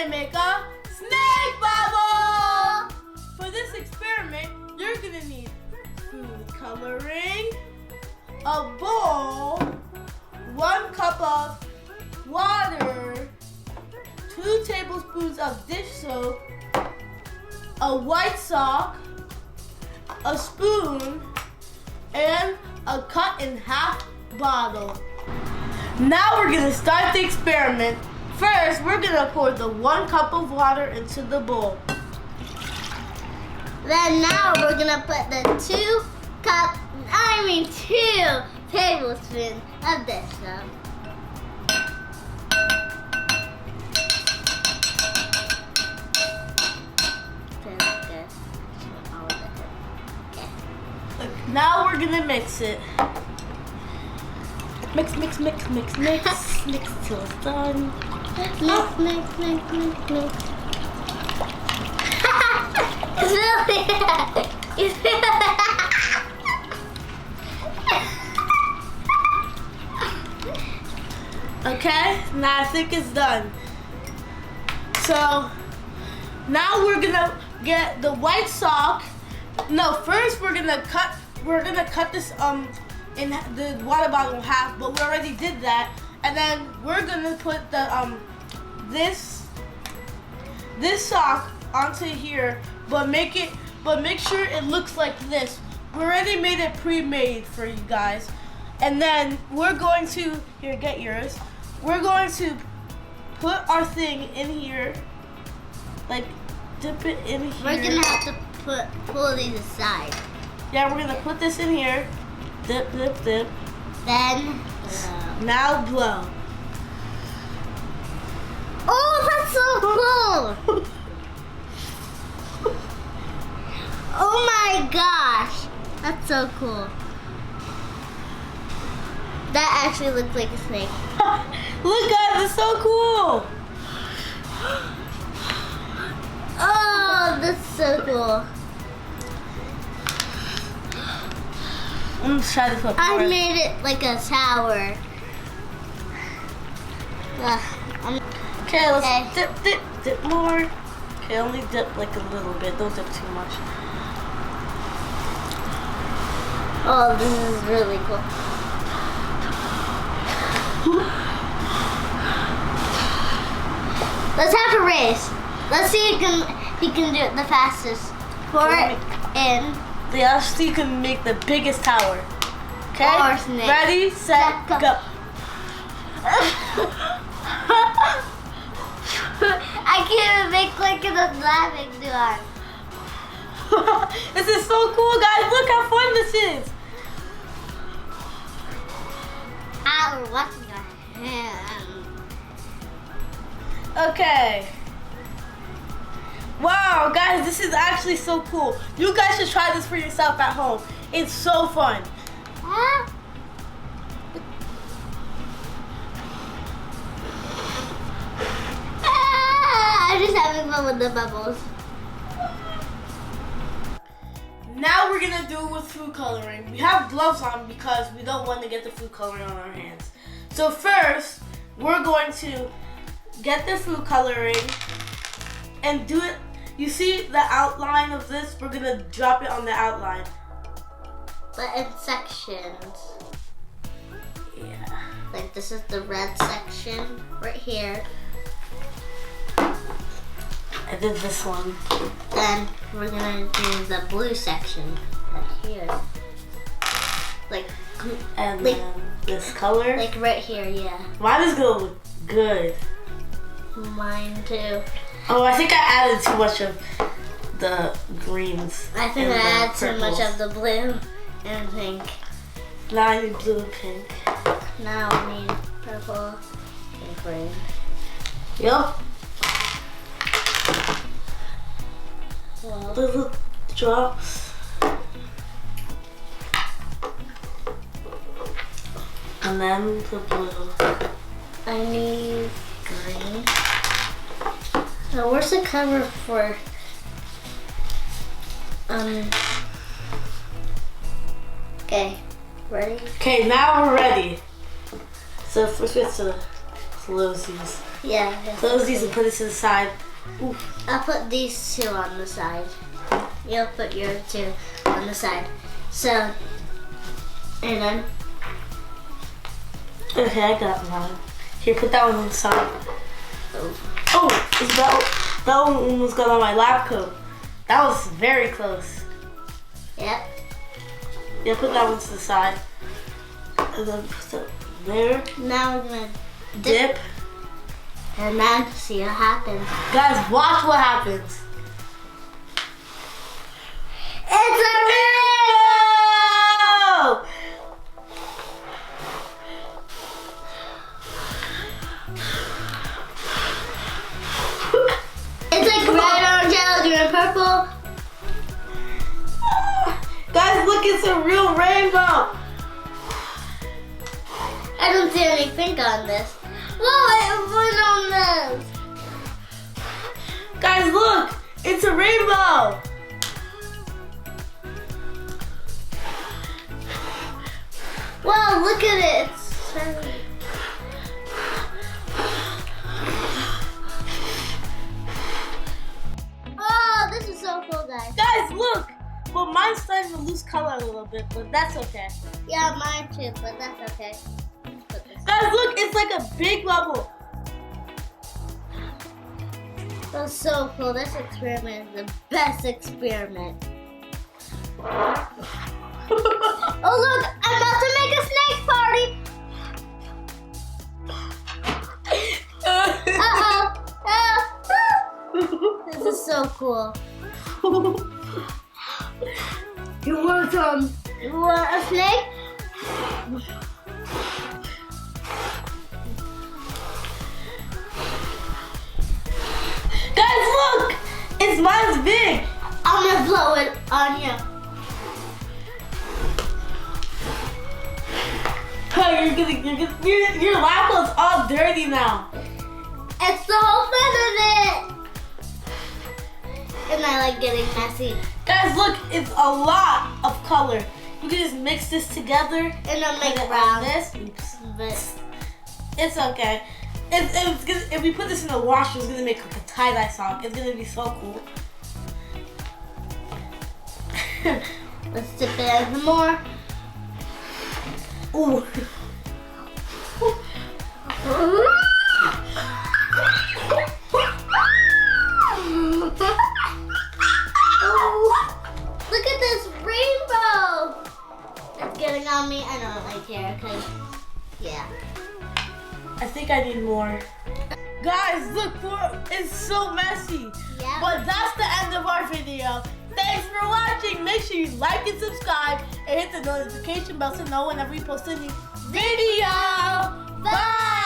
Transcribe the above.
gonna make a snake bubble! For this experiment, you're gonna need food coloring, a bowl, 1 cup of water, 2 tablespoons of dish soap, a white sock, a spoon, and a cut in half bottle. Now we're gonna start the experiment. First, we're gonna pour the 1 cup of water into the bowl. Then now we're gonna put the 2 tablespoons of dish soap. Now we're gonna mix it. Mix, mix, mix, mix, mix. Mix till it's done. Mix, mix, mix, mix, mix. It's really Okay, now I think it's done. So now we're gonna get the white sock. No, first we're gonna cut this in the water bottle in half, but we already did that. And then we're gonna put the this sock onto here, but make sure it looks like this. We already made it pre-made for you guys. And then we're going to get yours. We're going to put our thing in here, like dip it in here. We're gonna have to pull these aside. Yeah, we're gonna put this in here. Dip, dip, dip. Then now blow. oh, that's so cool! Oh my gosh, that's so cool. That actually looks like a snake. Look guys, it's so cool. Oh, that's so cool. I'm gonna try to put I more. made it like a tower. Okay, let's dip more. Okay, only dip like a little bit. Don't dip too much. Oh, this is really cool. Let's have a race. Let's see who can do it the fastest. Pour it in. Yeah, so you can make the biggest tower. Okay? Or snake. Ready, set, go. I can't even make like a laughing door. This is so cool, guys. Look how fun this is. We're watching your hand. Okay. Wow, guys, this is actually so cool. You guys should try this for yourself at home. It's so fun. I'm just having fun with the bubbles. Now we're gonna do it with food coloring. We have gloves on because we don't want to get the food coloring on our hands. So first, we're going to get the food coloring and do it. You see the outline of this? We're gonna drop it on the outline. But in sections. Yeah. Like this is the red section right here. I did this one. Then we're gonna do the blue section right here. Like And like, then this color. like right here, yeah. Mine is gonna look good. Mine too. Oh, I think I added too much of the greens. I think and I the add too much purples. of the blue and pink. Now I need blue and pink. Now we need purple and green. Yup. Well, Little drops. And then the blue. I need green. Now where's the cover for okay, ready? Okay, now we're ready. So first we have to close these. Yeah. Close these and put it to the side. Ooh. I'll put these two on the side. You'll put your two on the side. So, and then. Okay, I got mine. Here, put that one on the side. Oh, that one almost got on my lab coat. That was very close. Yep. Yeah, put that one to the side. And then put that there. Now we're gonna Dip. and then see what happens. Guys, watch what happens. It's a rainbow! It's like red, orange, yellow, green, and purple. Guys, look, it's a real rainbow. I don't see any pink on this. Whoa, it went on this. Guys, look, it's a rainbow. Wow, look at it. It's shiny. Oh, this is so cool, guys. Guys, look. Well, mine's starting to lose color a little bit, but that's okay. Yeah, mine too, but that's okay. Let's put this. Guys, look, it's like a big bubble. That's so cool. This experiment is the best experiment. Oh, look, I'm about to make a snake party. Uh-oh. This is so cool. You want some? You want a snake? Guys, look! It's mine's big. I'm gonna blow it on you. Oh, your lab coat's all dirty now. It's the whole fun of it. And I like getting messy. Guys, look, it's a lot of color. You can just mix this together And I'll make and it brown. this. Oops. But It's okay. If we put this in the washer, it's gonna make like a tie-dye sock. It's gonna be so cool. let's dip it in some more. Ooh. Look at this rainbow. It's getting on me. I don't like care because, yeah. I think I need more. Guys, look, it's so messy. Yeah. But that's the end of our video. Thanks for watching. Make sure you like and subscribe and hit the notification bell to know whenever we post a new video. Bye.